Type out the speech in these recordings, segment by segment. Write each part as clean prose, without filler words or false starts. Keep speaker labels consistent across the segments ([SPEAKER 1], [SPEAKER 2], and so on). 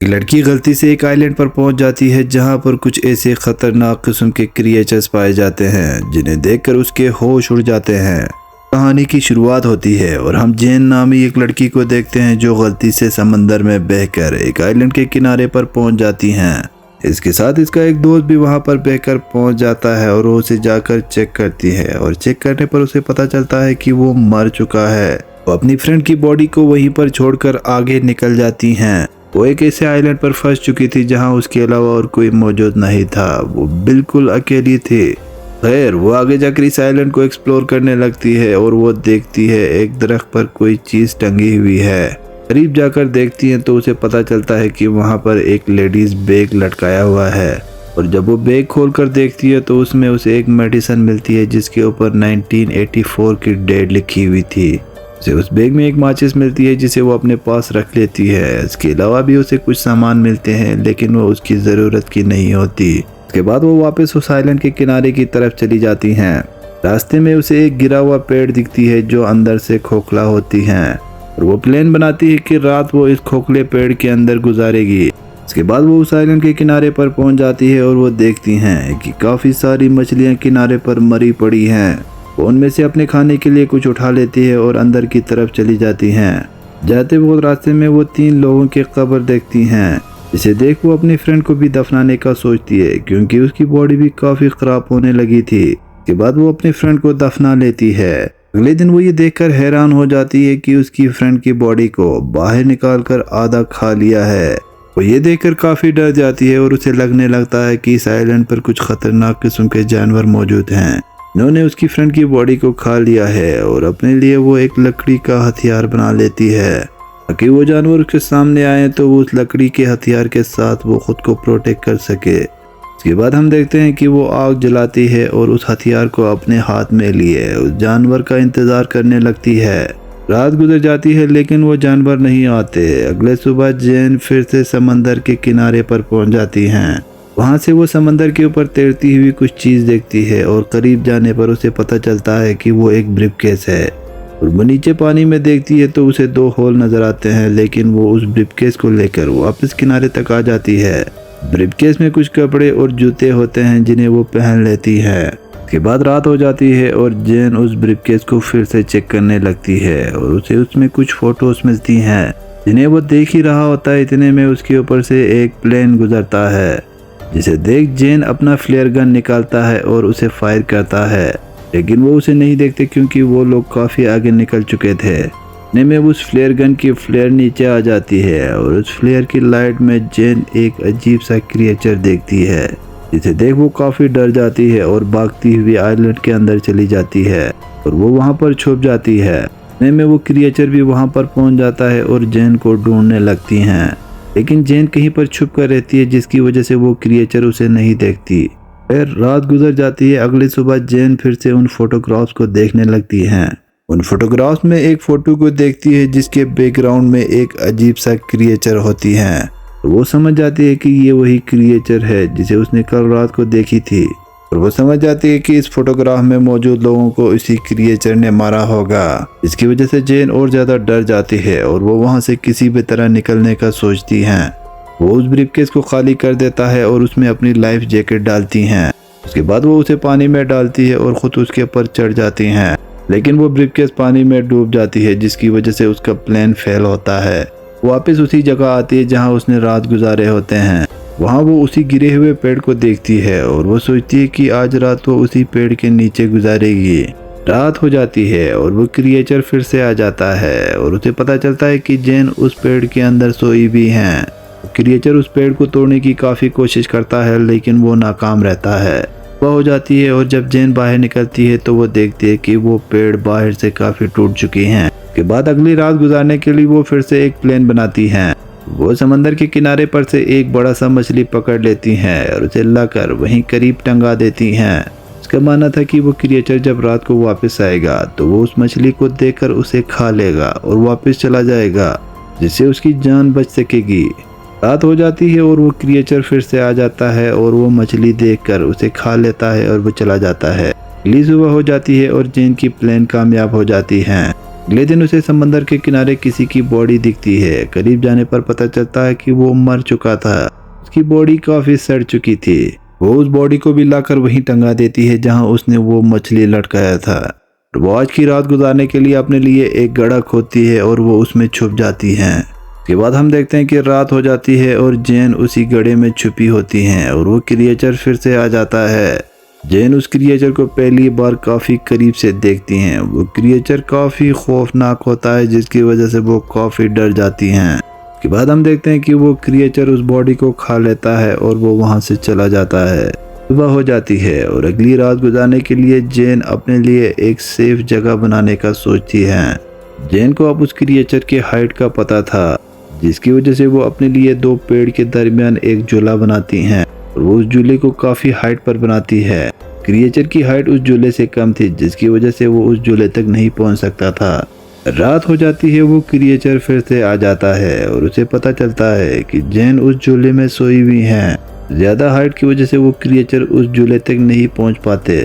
[SPEAKER 1] एक लड़की गलती से एक आइलैंड पर पहुंच जाती है जहां पर कुछ ऐसे खतरनाक किस्म के क्रिएचर्स पाए जाते हैं जिन्हें देखकर उसके होश उड़ जाते हैं। कहानी की शुरुआत होती है और हम जेन नामी एक लड़की को देखते हैं जो गलती से समंदर में बहकर एक आइलैंड के किनारे पर पहुंच जाती हैं। इसके साथ इसका एक दोस्त भी वहां पर बहकर पहुंच जाता है और वो उसे जाकर चेक करती है और चेक करने पर उसे पता चलता है कि वो मर चुका है। वो अपनी फ्रेंड की बॉडी को वहीं पर छोड़कर आगे निकल जाती हैं। वो एक ऐसे आइलैंड पर फंस चुकी थी जहां उसके अलावा और कोई मौजूद नहीं था। वो बिल्कुल अकेली थी। खैर वो आगे जाकर इस आइलैंड को एक्सप्लोर करने लगती है और वो देखती है एक दरख्त पर कोई चीज टंगी हुई है। करीब जाकर देखती है तो उसे पता चलता है कि वहां पर एक लेडीज बैग लटकाया हुआ है और जब वो बैग खोलकर देखती है तो उसमें उसे एक मेडिसिन मिलती है जिसके ऊपर 1984 की डेट लिखी हुई थी। उसे उस बैग में एक माचिस मिलती है जिसे वो अपने पास रख लेती है। इसके अलावा भी उसे कुछ सामान मिलते हैं लेकिन वो उसकी ज़रूरत की नहीं होती। इसके बाद वो वापस उस आइलैंड के किनारे की तरफ चली जाती हैं। रास्ते में उसे एक गिरा हुआ पेड़ दिखती है जो अंदर से खोखला होती है और वो प्लान बनाती है कि रात वो इस खोखले पेड़ के अंदर गुजारेगी। इसके बाद वो उस आइलैंड के किनारे पर पहुंच जाती है और वो देखती हैं कि काफ़ी सारी मछलियाँ किनारे पर मरी पड़ी हैं। वो उनमें से अपने खाने के लिए कुछ उठा लेती है और अंदर की तरफ चली जाती हैं। जाते वक्त रास्ते में वो 3 लोगों की कब्र देखती हैं जिसे देख वो अपनी फ्रेंड को भी दफनाने का सोचती है क्योंकि उसकी बॉडी भी काफ़ी ख़राब होने लगी थी। इसके बाद वो अपनी फ्रेंड को दफना लेती है। अगले दिन वो ये देखकर हैरान हो जाती है कि उसकी फ्रेंड की बॉडी को बाहर निकालकर आधा खा लिया है। वो ये देखकर काफ़ी डर जाती है और उसे लगने लगता है कि इस आइलैंड पर कुछ खतरनाक किस्म के जानवर मौजूद हैं। इन्होंने उसकी फ्रेंड की बॉडी को खा लिया है और अपने लिए वो एक लकड़ी का हथियार बना लेती है ताकि वो जानवर उसके सामने आए तो वो उस लकड़ी के हथियार के साथ वो खुद को प्रोटेक्ट कर सके। इसके बाद हम देखते हैं कि वो आग जलाती है और उस हथियार को अपने हाथ में लिए उस जानवर का इंतजार करने लगती है। रात गुजर जाती है लेकिन वो जानवर नहीं आते। अगले सुबह जेन फिर से समंदर के किनारे पर पहुंच जाती हैं। वहां से वो समंदर के ऊपर तैरती हुई कुछ चीज देखती है और करीब जाने पर उसे पता चलता है कि वो एक ब्रीफकेस है और वो नीचे पानी में देखती है तो उसे 2 होल नजर आते हैं लेकिन वो उस ब्रीफकेस को लेकर वापस किनारे तक आ जाती है। ब्रीफकेस में कुछ कपड़े और जूते होते हैं जिन्हें वो पहन लेती है। इसके बाद रात हो जाती है और जेन उस ब्रीफकेस को फिर से चेक करने लगती है और उसे उसमें कुछ फोटोज मिलती हैं जिन्हें वो देख ही रहा होता है। इतने में उसके ऊपर से एक प्लेन गुजरता है जिसे देख जेन अपना फ्लेयर गन निकालता है और उसे फायर करता है लेकिन वो उसे नहीं देखते क्योंकि वो लोग काफ़ी आगे निकल चुके थे। इतने में उस फ्लेयर गन की फ्लेयर नीचे आ जाती है और उस फ्लेयर की लाइट में जेन एक अजीब सा क्रिएचर देखती है जिसे देख वो काफ़ी डर जाती है और भागती हुई आइलैंड के अंदर चली जाती है और वो वहाँ पर छुप जाती है। इतने में वो क्रिएचर भी वहाँ पर पहुँच जाता है और जेन को ढूंढने लगती हैं लेकिन जेन कहीं पर छुप कर रहती है जिसकी वजह से वो क्रिएचर उसे नहीं देखती। फिर रात गुजर जाती है। अगली सुबह जेन फिर से उन फोटोग्राफ्स को देखने लगती हैं। उन फोटोग्राफ्स में एक फोटो को देखती है जिसके बैकग्राउंड में एक अजीब सा क्रिएचर होती है। तो वो समझ जाती है कि ये वही क्रिएचर है जिसे उसने कल रात को देखी थी और वो समझ जाती है कि इस फोटोग्राफ में मौजूद लोगों को इसी क्रिएचर ने मारा होगा। इसकी वजह से जेन और ज़्यादा डर जाती है और वो वहाँ से किसी भी तरह निकलने का सोचती हैं। वो उस ब्रीफकेस को खाली कर देता है और उसमें अपनी लाइफ जैकेट डालती हैं। उसके बाद वो उसे पानी में डालती है और ख़ुद उसके ऊपर चढ़ जाती हैं लेकिन वो ब्रीफकेस पानी में डूब जाती है जिसकी वजह से उसका प्लान फेल होता है। वापस उसी जगह आती है जहाँ उसने रात गुजारे होते हैं। वहाँ वो उसी गिरे हुए पेड़ को देखती है और वो सोचती है कि आज रात वो उसी पेड़ के नीचे गुजारेगी। रात हो जाती है और वो क्रिएचर फिर से आ जाता है और उसे पता चलता है कि जेन उस पेड़ के अंदर सोई भी हैं। क्रिएचर उस पेड़ को तोड़ने की काफ़ी कोशिश करता है लेकिन वो नाकाम रहता है। वह हो जाती है और जब जेन बाहर निकलती है तो वो देखती है कि वो पेड़ बाहर से काफ़ी टूट चुके हैं। के बाद अगली रात गुजारने के लिए वो फिर से एक प्लान बनाती हैं। वो समंदर के किनारे पर से एक बड़ा सा मछली पकड़ लेती हैं और उसे लाकर वहीं करीब टंगा देती हैं। उसका मानना था कि वो क्रिएचर जब रात को वापस आएगा तो वो उस मछली को देखकर उसे खा लेगा और वापस चला जाएगा जिससे उसकी जान बच सकेगी। रात हो जाती है और वो क्रिएचर फिर से आ जाता है और वो मछली देखकर उसे खा लेता है और वो चला जाता है। अगली सुबह हो जाती है और जेन की प्लान कामयाब हो जाती है। अगले दिन उसे समंदर के किनारे किसी की बॉडी दिखती है। करीब जाने पर पता चलता है कि वो मर चुका था। उसकी बॉडी काफी सड़ चुकी थी। वो उस बॉडी को भी लाकर वहीं टंगा देती है जहां उसने वो मछली लटकाया था। वो आज की रात गुजारने के लिए अपने लिए एक गड्ढा खोदती है और वो उसमें छुप जाती हैं। उसके बाद हम देखते हैं कि रात हो जाती है और जैन उसी गड्ढे में छुपी होती हैं और वो क्रिएचर फिर से आ जाता है। जैन उस क्रिएचर को पहली बार काफी करीब से देखती हैं। वो क्रिएचर काफी खौफनाक होता है जिसकी वजह से वो काफी डर जाती हैं। उसके बाद हम देखते हैं कि वो क्रिएचर उस बॉडी को खा लेता है और वो वहां से चला जाता है। सुबह हो जाती है और अगली रात गुजारने के लिए जैन अपने लिए एक सेफ जगह बनाने का सोचती है। जैन को अब उस क्रिएचर के हाइट का पता था, जिसकी वजह से वो अपने लिए दो पेड़ के दरमियान एक झूला बनाती हैं और वो उस झूले को काफी हाइट पर बनाती है। क्रिएचर की हाइट उस झूले से कम थी, जिसकी वजह से वो उस झूले तक नहीं पहुंच सकता था। रात हो जाती है। वो क्रिएचर फिर से आ जाता है और उसे पता चलता है कि जैन उस झूले में सोई हुई हैं। ज्यादा हाइट की वजह से वो क्रिएचर उस झूले तक नहीं पहुंच पाते,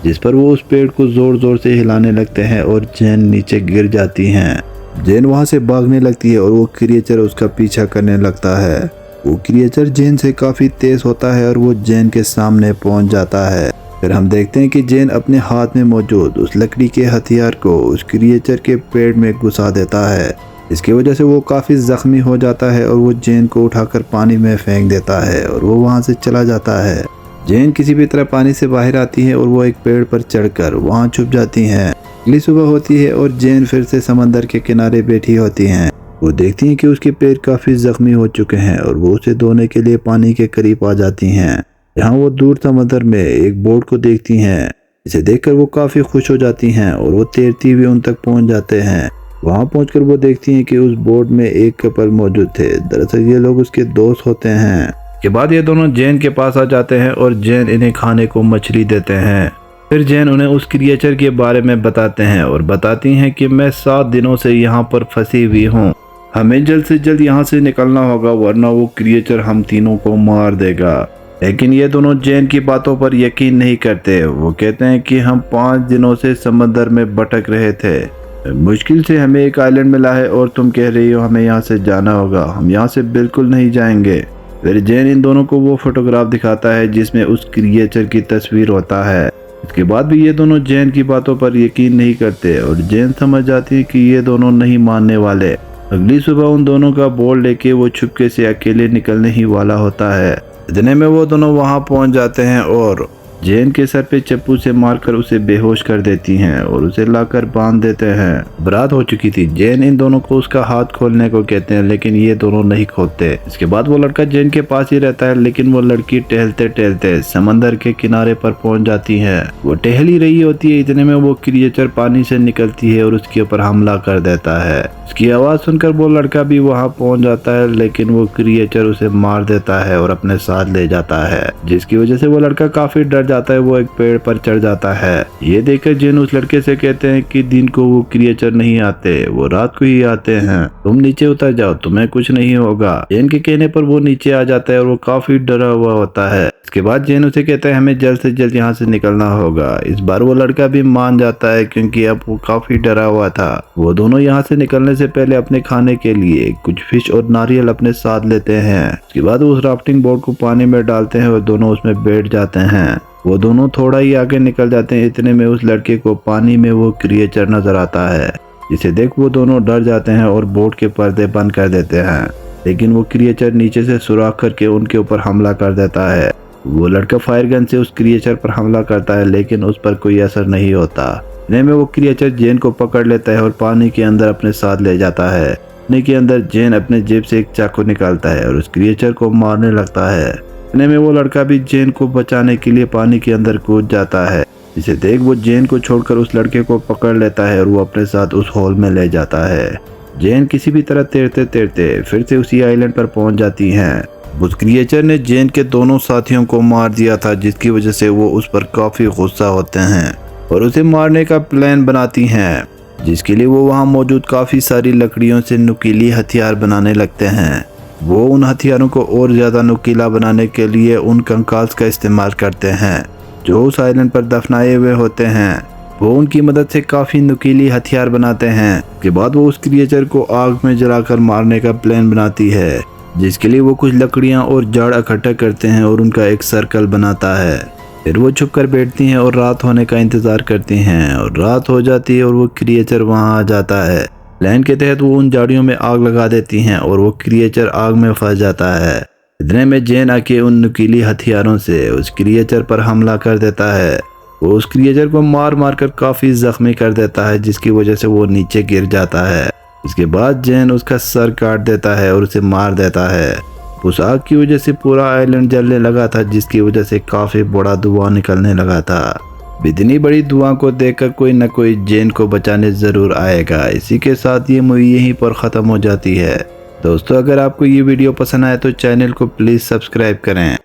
[SPEAKER 1] जिस पर वो उस पेड़ को जोर जोर से हिलाने लगते हैं और जैन नीचे गिर जाती हैं। जैन वहां से भागने लगती है और वो क्रिएचर उसका पीछा करने लगता है। वो क्रिएचर जैन से काफी तेज होता है और वो जैन के सामने पहुंच जाता है। फिर हम देखते हैं कि जैन अपने हाथ में मौजूद उस लकड़ी के हथियार को उस क्रिएचर के पेट में घुसा देता है। इसकी वजह से वो काफी जख्मी हो जाता है और वो जैन को उठाकर पानी में फेंक देता है और वो वहां से चला जाता है। जैन किसी भी तरह पानी से बाहर आती है और वो एक पेड़ पर चढ़कर वहां छुप जाती हैं। अगली सुबह होती है और जैन फिर से समंदर के किनारे बैठी होती हैं। वो देखती हैं कि उसके पैर काफी जख्मी हो चुके हैं और वो उसे धोने के लिए पानी के करीब आ जाती हैं। यहाँ वो दूर समंदर में एक बोट को देखती हैं। इसे देखकर वो काफी खुश हो जाती हैं और वो तैरती हुई उन तक पहुंच जाते हैं। वहां पहुंचकर वो देखती हैं कि उस बोट में एक कपल मौजूद थे। दरअसल ये लोग उसके दोस्त होते हैं। के बाद ये दोनों जैन के पास आ जाते हैं और जैन इन्हें खाने को मछली देते हैं। फिर जैन उन्हें उस क्रिएचर के बारे में बताते हैं और बताती हैं कि मैं 7 दिनों से यहाँ पर फंसी हुई हूँ। हमें जल्द से जल्द यहाँ से निकलना होगा, वरना वो क्रिएचर हम तीनों को मार देगा। लेकिन ये दोनों जैन की बातों पर यकीन नहीं करते। वो कहते हैं कि हम 5 दिनों से समंदर में भटक रहे थे, मुश्किल से हमें एक आइलैंड मिला है और तुम कह रही हो हमें यहाँ से जाना होगा। हम यहाँ से बिल्कुल नहीं जाएंगे। फिर जैन इन दोनों को वो फोटोग्राफ दिखाता है जिसमें उस क्रिएचर की तस्वीर होता है। इसके बाद भी ये दोनों जैन की बातों पर यकीन नहीं करते और जैन समझ जाती है कि ये दोनों नहीं मानने वाले। अगली सुबह उन दोनों का बोर्ड लेके वो चुपके से अकेले निकलने ही वाला होता है। इतने में वो दोनों वहां पहुंच जाते हैं और जैन के सर पे चप्पू से मारकर उसे बेहोश कर देती हैं और उसे लाकर बांध देते हैं। रात हो चुकी थी। जैन इन दोनों को उसका हाथ खोलने को कहते हैं, लेकिन ये दोनों नहीं खोलते। इसके बाद वो लड़का जैन के पास ही रहता है, लेकिन वो लड़की टहलते टहलते समंदर के किनारे पर पहुंच जाती है। वो टहल ही रही होती है। इतने में वो क्रिएचर पानी से निकलती है और उसके ऊपर हमला कर देता है। उसकी आवाज सुनकर वो लड़का भी वहाँ पहुँच जाता है, लेकिन वो क्रिएचर उसे मार देता है और अपने साथ ले जाता है, जिसकी वजह से वो लड़का काफी डर जाता है। वो एक पेड़ पर चढ़ जाता है। ये देखकर जैन उस लड़के से कहते हैं कि दिन को वो क्रिएचर नहीं आते, वो रात को ही आते हैं। तुम नीचे उतर जाओ, तुम्हें कुछ नहीं होगा। जैन के कहने पर वो नीचे आ जाता है और वो काफी डरा हुआ होता है। इसके बाद जैन उसे कहता है हमें जल्द से जल्द यहाँ से निकलना होगा। इस बार वो लड़का भी मान जाता है, क्योंकि अब वो काफी डरा हुआ था। वो दोनों यहाँ से निकलने से पहले अपने खाने के लिए कुछ फिश और नारियल अपने साथ लेते हैं। इसके बाद उस राफ्टिंग बोट को पानी में डालते हैं और दोनों उसमें बैठ जाते हैं। वो दोनों थोड़ा ही आगे निकल जाते हैं। इतने में उस लड़के को पानी में वो क्रिएचर नजर आता है, जिसे देख वो दोनों डर जाते हैं और बोट के पर्दे बंद कर देते हैं। लेकिन वो क्रिएचर नीचे से सुराख करके उनके ऊपर हमला कर देता है। वो लड़का फायर गन से उस क्रिएचर पर हमला करता है, लेकिन उस पर कोई असर नहीं होता। इतने में वो क्रिएचर जैन को पकड़ लेता है और पानी के अंदर अपने साथ ले जाता है। पानी के अंदर जैन अपने जेब से एक चाकू निकालता है और उस क्रिएचर को मारने लगता है। इतने में वो लड़का भी जैन को बचाने के लिए पानी के अंदर कूद जाता है। इसे देख वो जैन को छोड़कर उस लड़के को पकड़ लेता है और वो अपने साथ उस हॉल में ले जाता है। जैन किसी भी तरह तैरते तैरते फिर से उसी आइलैंड पर पहुंच जाती हैं। उस क्रिएचर ने जैन के दोनों साथियों को मार दिया था, जिसकी वजह से वो उस पर काफी गुस्सा होते हैं और उसे मारने का प्लान बनाती हैं, जिसके लिए वो वहाँ मौजूद काफी सारी लकड़ियों से नुकीली हथियार बनाने लगते हैं। वो उन हथियारों को और ज्यादा नुकीला बनाने के लिए उन कंकाल्स का इस्तेमाल करते हैं जो उस आइलैंड पर दफनाए हुए होते हैं। वो उनकी मदद से काफ़ी नुकीली हथियार बनाते हैं। उसके बाद वो उस क्रिएचर को आग में जलाकर मारने का प्लान बनाती है, जिसके लिए वो कुछ लकड़ियाँ और जाड़ इकट्ठा करते हैं और उनका एक सर्कल बनाता है। फिर वो छुप कर बैठती हैं और रात होने का इंतज़ार करती हैं, और रात हो जाती है और वो क्रिएचर वहाँ आ जाता है। प्लान के तहत वो उन झाड़ियों में आग लगा देती हैं और वो क्रिएचर आग में फंस जाता है। इतने में जेन आके उन नुकीली हथियारों से उस क्रिएचर पर हमला कर देता है। वो उस क्रिएचर को मार मार कर काफ़ी जख्मी कर देता है, जिसकी वजह से वो नीचे गिर जाता है। इसके बाद जेन उसका सर काट देता है और उसे मार देता है। उस आग की वजह से पूरा आइलैंड जलने लगा था, जिसकी वजह से काफ़ी बड़ा धुआं निकलने लगा था। इतनी बड़ी धुआं को देखकर कोई न कोई जेन को बचाने ज़रूर आएगा। इसी के साथ ये मूवी यहीं पर ख़त्म हो जाती है। दोस्तों, अगर आपको ये वीडियो पसंद आए तो चैनल को प्लीज़ सब्सक्राइब करें।